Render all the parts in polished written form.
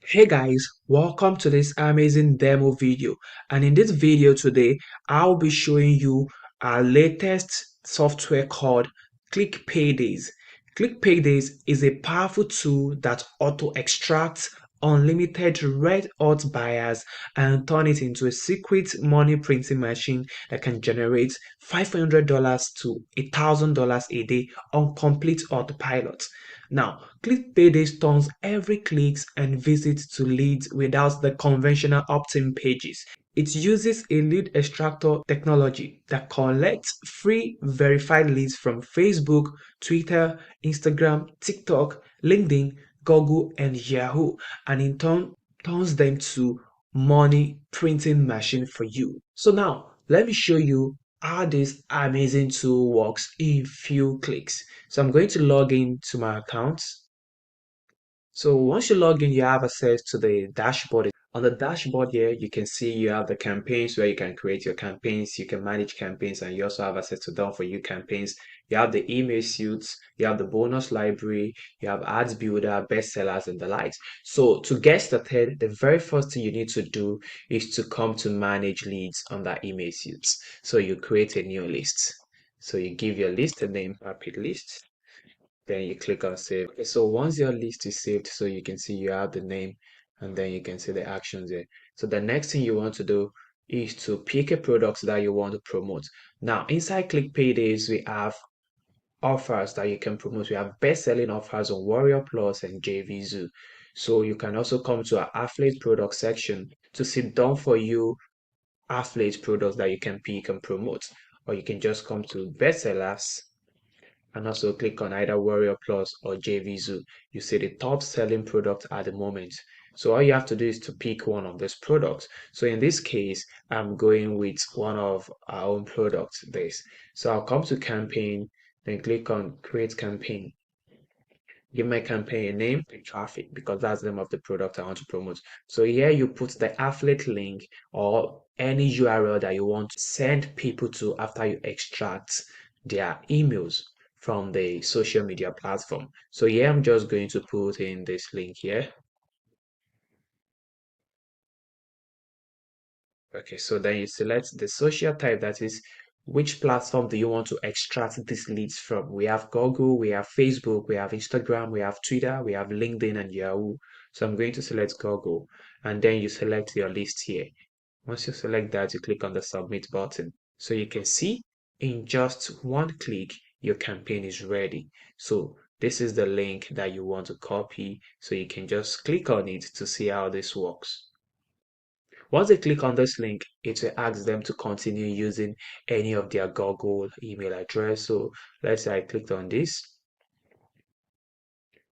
Hey guys, welcome to this amazing demo video. And in this video today, I'll be showing you our latest software called Click Paydays. Click Paydays is a powerful tool that auto extracts unlimited red hot buyers and turn it into a secret money printing machine that can generate $500 to $1,000 a day on complete autopilot. Now, Click Paydays turns every clicks and visits to leads without the conventional opt-in pages. It uses a lead extractor technology that collects free verified leads from Facebook, Twitter, Instagram, TikTok, LinkedIn, Google, and Yahoo, and in turn turns them to money printing machine for you. So now let me show you how this amazing tool works in few clicks. So I'm going to log in to my account. So once you log in, you have access to the dashboard. On the dashboard here, you can see you have the campaigns where you can create your campaigns, you can manage campaigns, and you also have access to done for you campaigns. You have the email suites, you have the bonus library, you have ads builder, bestsellers, and the likes. So to get started, the very first thing you need to do is to come to manage leads under email suites. So you create a new list. So you give your list a name, rapid list, then you click on save. Okay, so once your list is saved, so you can see you have the name and then you can see the actions there. So the next thing you want to do is to pick a product that you want to promote. Now inside Click Paydays, we have offers that you can promote. We have best-selling offers on Warrior Plus and JV Zoo. So you can also come to our affiliate product section to see done for you affiliate products that you can pick and promote. Or you can just come to bestsellers and also click on either Warrior Plus or JV Zoo. You see the top selling product at the moment. So all you have to do is to pick one of these products. So in this case, I'm going with one of our own products, this. So I'll come to campaign, then click on create campaign. Give my campaign a name and traffic because that's the name of the product I want to promote. So here you put the affiliate link or any URL that you want to send people to after you extract their emails from the social media platform. So here I'm just going to put in this link here. Okay, so then you select the social type, that is which platform do you want to extract these leads from. We have Google, we have Facebook, we have Instagram, we have Twitter, we have LinkedIn and Yahoo. So I'm going to select Google and then you select your list here. Once you select that, you click on the submit button. So you can see in just one click, your campaign is ready. So this is the link that you want to copy. So you can just click on it to see how this works. Once they click on this link, it will ask them to continue using any of their Google email address. So let's say I clicked on this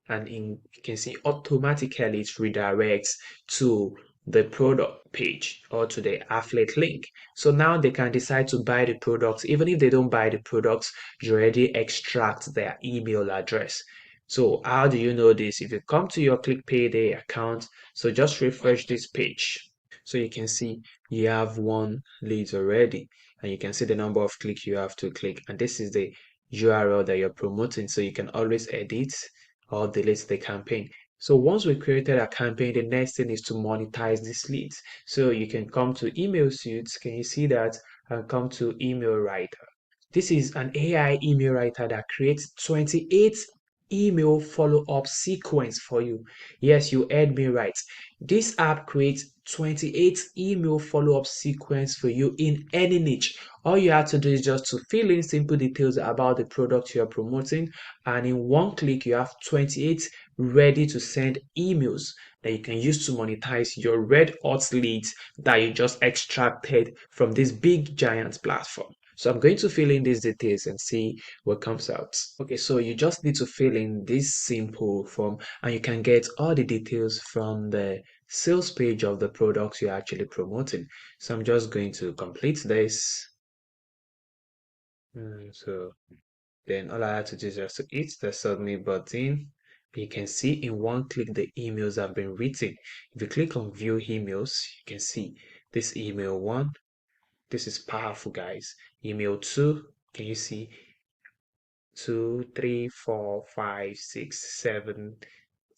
and you can see automatically it redirects to the product page or to the affiliate link. So now they can decide to buy the products. Even if they don't buy the products, you already extract their email address. So how do you know this? If you come to your Click Payday account, so just refresh this page. So you can see you have one lead already and you can see the number of clicks you have to click. And this is the URL that you're promoting. So you can always edit or delete the campaign. So once we created a campaign, the next thing is to monetize these leads. So you can come to email suites. Can you see that? And come to email writer. This is an AI email writer that creates 28 email follow-up sequence for you. Yes, you heard me right. This app creates 28 email follow-up sequence for you in any niche. All you have to do is just to fill in simple details about the product you are promoting, and in one click you have 28 ready to send emails that you can use to monetize your red hot leads that you just extracted from this big giant platform. So I'm going to fill in these details and see what comes out. Okay, so you just need to fill in this simple form and you can get all the details from the sales page of the products you're actually promoting. So I'm just going to complete this. So then all I have to do is just to hit the submit button. You can see in one click the emails have been written. If you click on view emails, you can see this email one. This is powerful, guys. Email two, can you see? 2, 3, 4, 5, 6, 7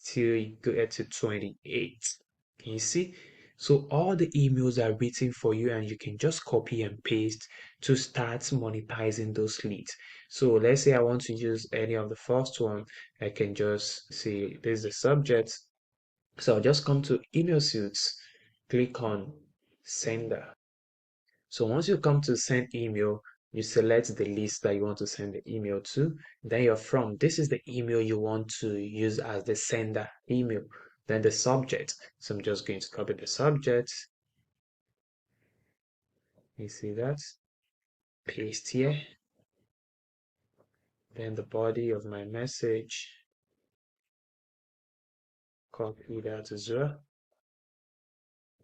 till you get to 28. Can you see? So all the emails are written for you and you can just copy and paste to start monetizing those leads. So let's say I want to use any of the first one. I can just say this is the subject. So I'll just come to email suits, click on sender. So once you come to send email, you select the list that you want to send the email to. Then you're from, this is the email you want to use as the sender email. Then the subject. So I'm just going to copy the subject. You see that? Paste here. Then the body of my message. Copy that as well.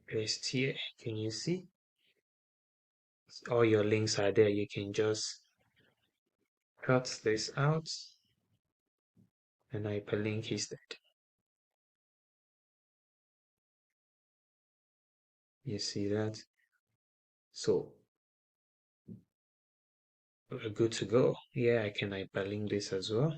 Paste here. Can you see? All your links are there. You can just cut this out and hyperlink instead. You see that? So we're good to go. Yeah, I can hyperlink this as well.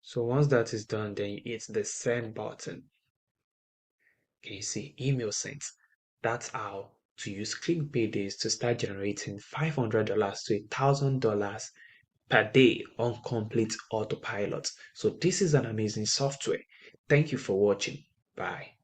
So once that is done, then you hit the send button. Can you see email sent? That's how to use Click Paydays to start generating $500 to $1,000 per day on complete autopilot. So this is an amazing software. Thank you for watching. Bye.